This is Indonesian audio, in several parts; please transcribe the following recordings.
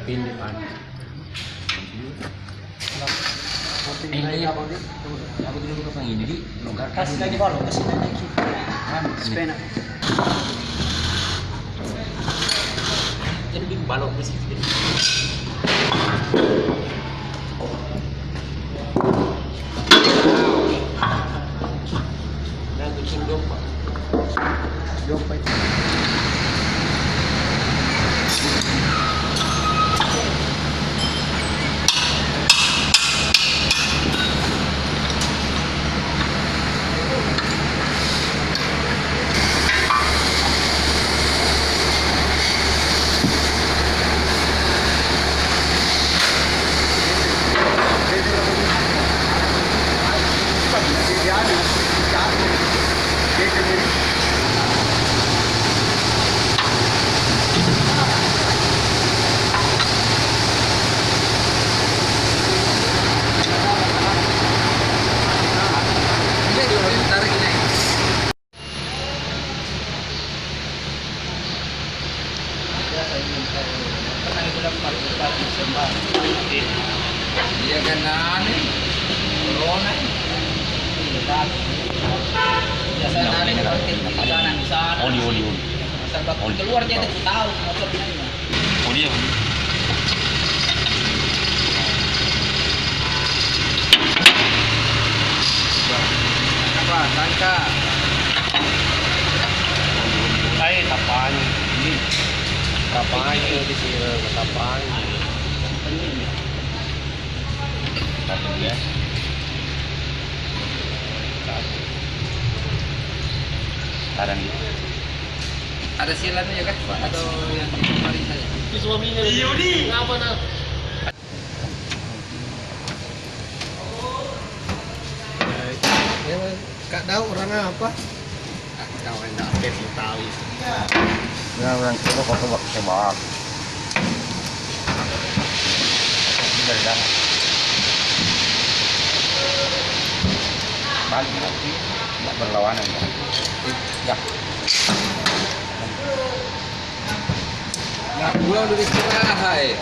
pindah kan. Ini aku dulu ke pang ini di longgar. Kasih lagi balok, kasih lagi. Spena. Jadi bikin balok di situ. Dan kucing dompa. Dompa itu. Dia kan aneh, corona. Biasanya aneh parkir di sana. Oli. Sampai keluar dia tidak tahu motornya. Oli ya. Apa? Tangka. Tapanya. Ini tapanya di sini, tapanya. Satu ya. Sekarang gitu. Ada silannya ya kan? Atau yang di kemarin saja? Di suaminya. Iya di. Ngapa nak? Ya, Kak tahu orang apa? Kau enggak kasih tahu. Ya orang itu kok coba tembak. Dari dalam. Balik lagi, tidak berlawanan ya. Ya. Nggak pulang dari istirahat, hai.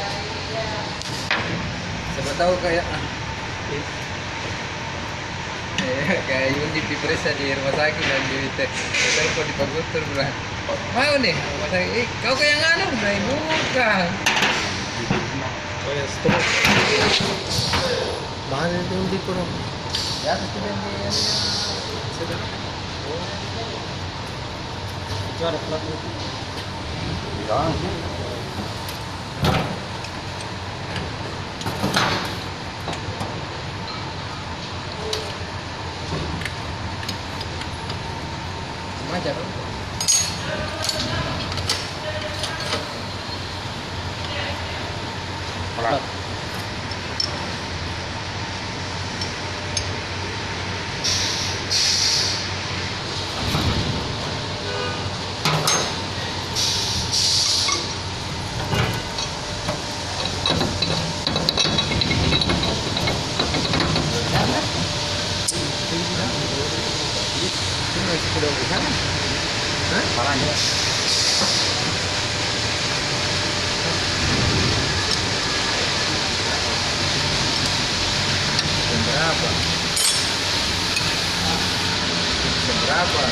Siapa tahu kayak kayak Yundi diperiksa di rumah sakit dan di telepon di Pagutur bilang mau nih rumah sakit, kau kayak nganu bilang bukan. Kayak stroke. Mana itu di kurang? Ya sudah dia sudah. Itu ada plat itu. Ya. Aja kan? Plat. Sudah bisa kan? Hah? Parahnya. Seberapa? Seberapa?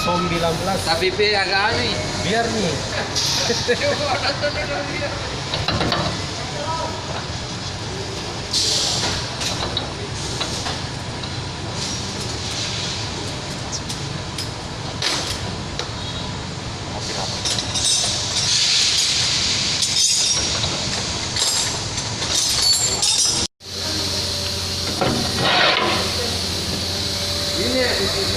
Som 19. Tapi P agak aneh. Biar nih. Coba nonton dulu dia. Ini di sini,